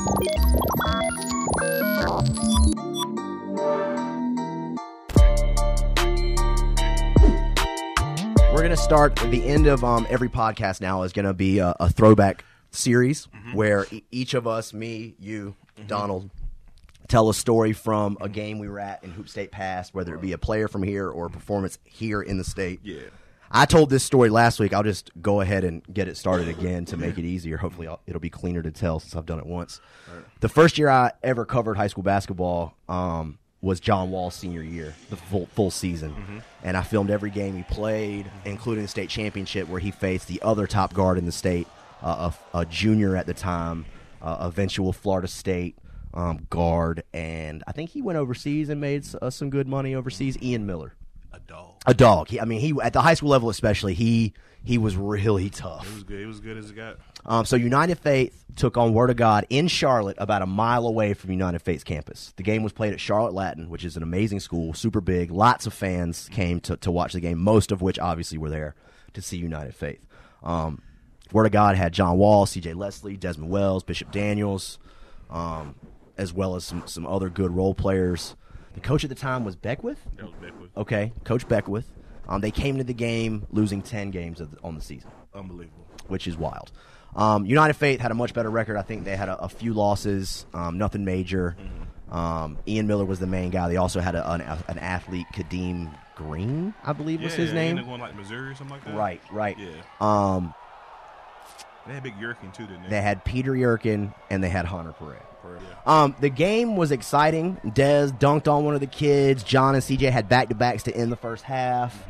We're going to start the end of every podcast now is going to be a throwback series where each of us, me, you, Donald, tell a story from a game we were at in Hoop State past, whether it be a player from here or a performance here in the state. Yeah. I told this story last week. I'll just go ahead and get it started again to make it easier. Hopefully it'll be cleaner to tell since I've done it once. Right. The first year I ever covered high school basketball was John Wall's senior year, the full season. And I filmed every game he played, including the state championship where he faced the other top guard in the state, a junior at the time, eventual Florida State guard. And I think he went overseas and made some good money overseas, Ian Miller. A dog. He at the high school level especially, he was really tough. He was good as it got. So United Faith took on Word of God in Charlotte, about a mile away from United Faith's campus. The game was played at Charlotte Latin, which is an amazing school, super big. Lots of fans came to watch the game, most of which obviously were there to see United Faith. Word of God had John Wall, C.J. Leslie, Desmond Wells, Bishop Daniels, as well as some other good role players. The coach at the time was Beckwith? That was Beckwith. Okay, Coach Beckwith. They came to the game losing 10 games on the season. Unbelievable. Which is wild. United Faith had a much better record. I think they had a few losses, nothing major. Ian Miller was the main guy. They also had an athlete, Kadeem Green, I believe was his name. Yeah, going like Missouri or something like that. Right. Yeah. They had Big Yerkin, too, didn't they? They had Peter Yerkin, and they had Hunter Pereira. Yeah. The game was exciting. Dez dunked on one of the kids. John and CJ had back-to-backs to end the first half.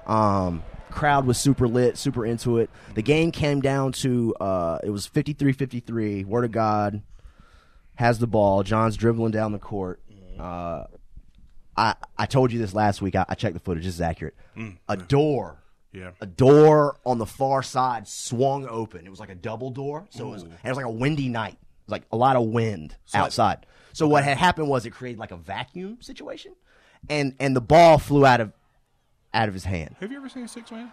Crowd was super lit, super into it. The game came down to it was 53-53. Word of God has the ball. John's dribbling down the court. I told you this last week. I checked the footage. This is accurate. A door on the far side swung open. It was like a double door. So it was like a windy night. It was like a lot of wind outside. So what had happened was it created like a vacuum situation, and the ball flew out of his hand. Have you ever seen Six Man?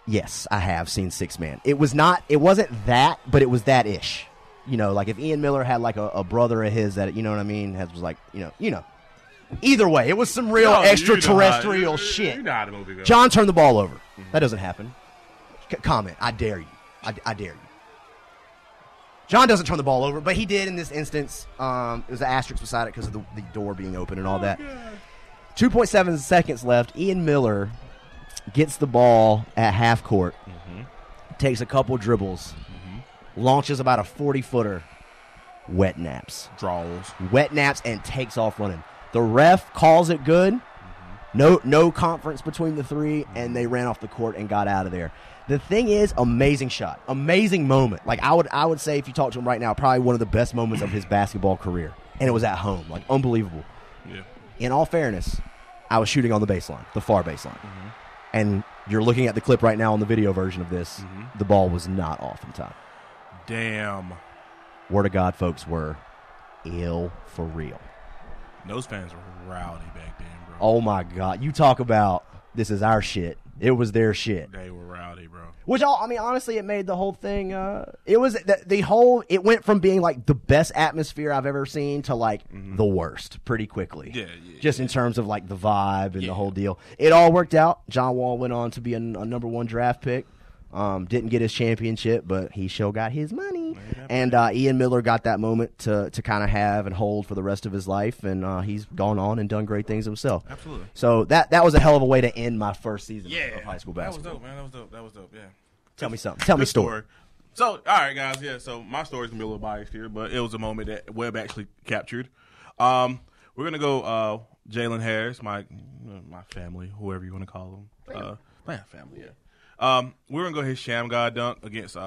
Yes, I have seen Six Man. It wasn't that, but it was that ish. You know, like if Ian Miller had like a brother of his that, you know what I mean, was like, you know. Either way, it was some real extraterrestrial shit. You know how the movie goes. John turned the ball over. That doesn't happen. Comment. I dare you. I dare you. John doesn't turn the ball over, but he did in this instance. It was an asterisk beside it because of the door being open and all that. God. 2.7 seconds left. Ian Miller gets the ball at half court, takes a couple dribbles, launches about a 40-footer, wet naps. Wet naps and takes off running. The ref calls it good. No conference between the three, and they ran off the court and got out of there. The thing is, amazing shot. Amazing moment. Like I would say if you talk to him right now, probably one of the best moments of his basketball career. And it was at home. Like unbelievable. Yeah. In all fairness, I was shooting on the baseline, the far baseline. And you're looking at the clip right now on the video version of this. The ball was not off in time. Damn. Word of God, folks, were ill for real. Those fans were rowdy back then, bro. Oh, my God. You talk about this is our shit. It was their shit. They were rowdy, bro. Which, honestly, it made the whole thing, it went from being, like, the best atmosphere I've ever seen to, like, the worst pretty quickly. Yeah. Just in terms of, like, the vibe and the whole deal. It all worked out. John Wall went on to be a number one draft pick. Didn't get his championship, but he sure got his money. And Ian Miller got that moment to kind of have and hold for the rest of his life, and he's gone on and done great things himself. Absolutely. So that was a hell of a way to end my first season of high school basketball. That was dope, man. That was dope, yeah. Tell me something. Tell me a story. So, all right, guys, so my story's going to be a little biased here, but it was a moment that Webb actually captured. We're going to go Jalen Harris, my family, whoever you want to call him. My family, yeah. We're going to go his shamgod dunk against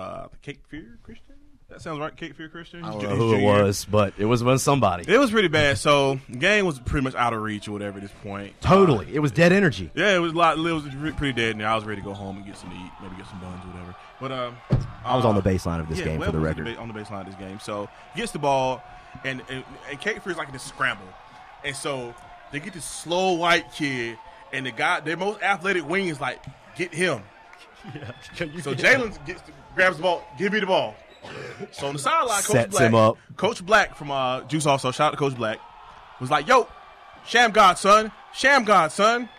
Cape Fear Christian. That sounds right, Cape Fear Christian. I don't know who it was, but it was somebody. It was pretty bad. So the game was pretty much out of reach or whatever at this point. Totally. It was dead energy. Yeah, it was pretty dead, and I was ready to go home and get something to eat, maybe get some buns or whatever. But I was on the baseline of this game for the record. On the baseline of this game. So he gets the ball, and Cape Fear is like in this scramble. And so they get this slow white kid, and the guy, their most athletic wing is like, get him. Yeah. So Jalen grabs the ball, give me the ball. So on the sideline, Sets him up. Coach Black from Juice also, shout out to Coach Black, was like, yo, shamgod, son. Shamgod, son.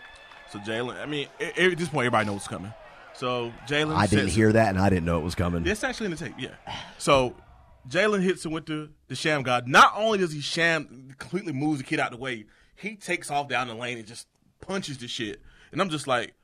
So Jalen, I mean, at this point, everybody knows what's coming. So Jalen, I didn't hear that, and I didn't know it was coming. It's actually in the tape, yeah. So Jalen hits him with the shamgod. Not only does he completely moves the kid out the way, he takes off down the lane and just punches the shit. And I'm just like,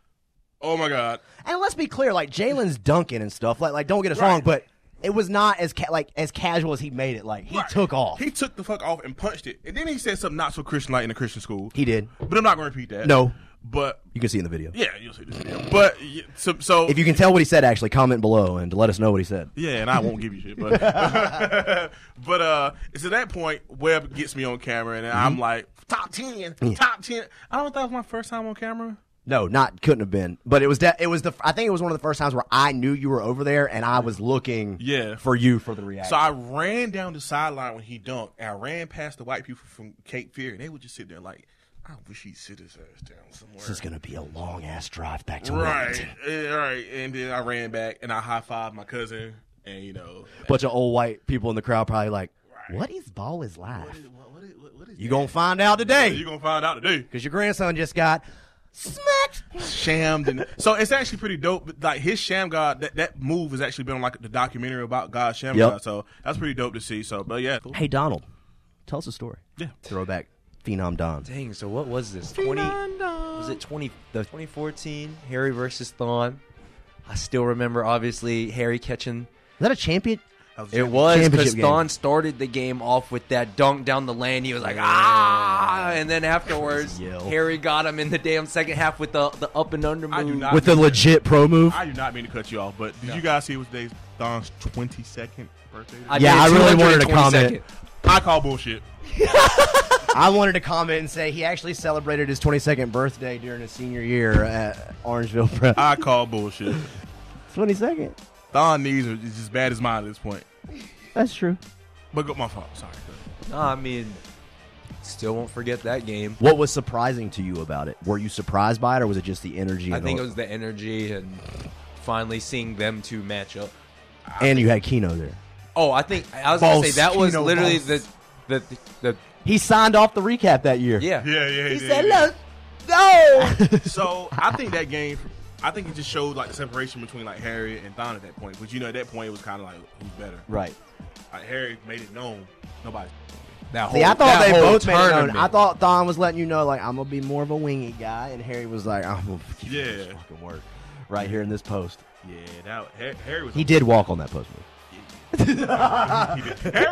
oh my God. And let's be clear, like Jalen's dunking and stuff. Like don't get us wrong, but it was not as as casual as he made it. Like he took off. He took the fuck off and punched it. And then he said something not so Christian like in a Christian school. He did. But I'm not going to repeat that. No. But you can see in the video. Yeah, you'll see this video. But so if you can tell what he said, actually comment below and let us know what he said. Yeah, and I won't give you shit. But but it's at that point Webb gets me on camera and I'm like top 10. I don't think that was my first time on camera. No, couldn't have been. But it was I think it was one of the first times where I knew you were over there and I was looking for you for the reaction. So I ran down the sideline when he dunked and I ran past the white people from Cape Fear and they would just sit there like, I wish he'd sit his ass down somewhere. This is going to be a long-ass drive back to Right. And then I ran back, and I high-fived my cousin, and, you know. Bunch of old white people in the crowd probably like, what is Ball is Life? What is you going to find out today. You're going to find out today. Because your grandson just got smacked. Shammed. And, so it's actually pretty dope. Like, his shamgod, that move has actually been on, like, the documentary about God's shamgod. Yep. So that's pretty dope to see. So, but, yeah. Cool. Hey, Donald, tell us a story. Yeah. Throwback. Phenom Don. Dang, so what was this? 2014 Harry versus Thon. I still remember, obviously, Harry catching. Was that a champion? It was, because Thon started the game off with that dunk down the lane. He was like, ah! And then afterwards, Harry got him in the damn second half with the up and under move. With the legit pro move? I do not mean to cut you off, but did you guys see it was Thon's 22nd birthday? I really wanted to comment. I call bullshit. I wanted to comment and say he actually celebrated his 22nd birthday during his senior year at Orangeville Prep. I call bullshit. 22nd. Thon knees are just as bad as mine at this point. That's true. But go my fault. Sorry. No, I mean, still won't forget that game. What was surprising to you about it? Were you surprised by it, or was it just the energy? I think it was the energy and finally seeing them two match up. And you had Keno there. Oh, I was going to say that was literally the he signed off the recap that year. Yeah. He said, "Let's go." So I think that game, it just showed like the separation between like Harry and Thon at that point. But you know, at that point it was kind of like who's better. Right. Like Harry made it known. Nobody. See, I thought they both made it known. I thought Thon was letting you know, like, I'm gonna be more of a wingy guy, and Harry was like, I'm gonna fucking work right here in this post. Yeah, Harry was. He did walk on that post move.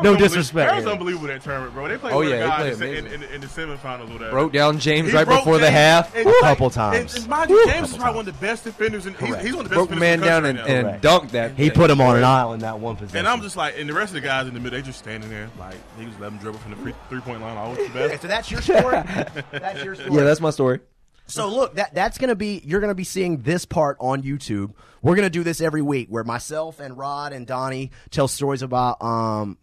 No disrespect. Harry's unbelievable that tournament, bro. They played in the semifinals or whatever. Broke down James right before the half a couple times. And mind you, James is probably one of the best defenders. He's one of the best broke defenders man down and dunked that. He put him on an aisle in that one possession. And I'm just like, and the rest of the guys in the middle, they just standing there like he was letting them dribble from the 3-point line. Always the best. Okay, so that's your story. That's your story. Yeah, that's my story. So look, that's gonna be, you're gonna be seeing this part on YouTube. We're gonna do this every week, where myself and Rod and Donnie tell stories about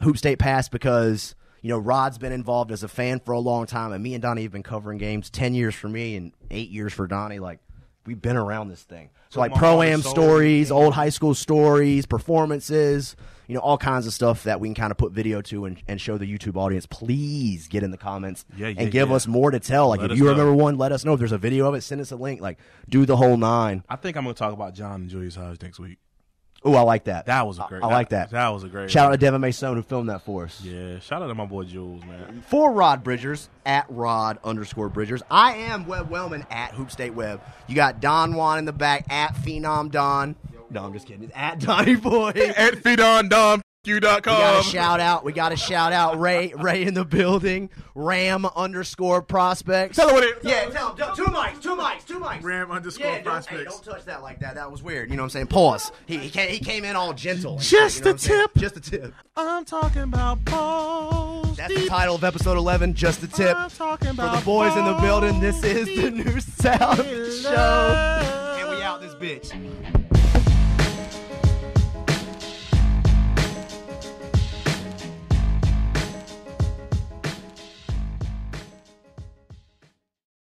Hoop State Pass, because you know Rod's been involved as a fan for a long time, and me and Donnie have been covering games 10 years for me and 8 years for Donnie. Like, we've been around this thing. So like pro-am stories, old high school stories, performances, you know, all kinds of stuff that we can kind of put video to and show the YouTube audience. Please get in the comments and give us more to tell. Like, if you remember one, let us know. If there's a video of it, send us a link. Like, do the whole 9. I think I'm going to talk about John and Julius Hodge next week. Oh, I like that. That was a great. I like that. That was a great. Shout out to Devin Mason who filmed that for us. Yeah, shout out to my boy Jules, man. For Rod Bridgers, at Rod_Bridgers. I am Webb Wellman, at Hoop State Webb. You got Don Juan in the back, at Phenom Don. No, I'm just kidding. It's at Donnie Bui. At PhenomDon. You.com. We got to shout out Ray in the building. Ram_prospects. Tell him what it is. Yeah, tell him. Two mics. Ram_prospects. Don't touch that like that. That was weird. You know what I'm saying? Pause. He came in all gentle. Just the tip. Just the tip. I'm talking about balls. That's the title of episode 11, Just the Tip. I'm talking about For the boys in the building, this is the New Sound Show. And we out this bitch.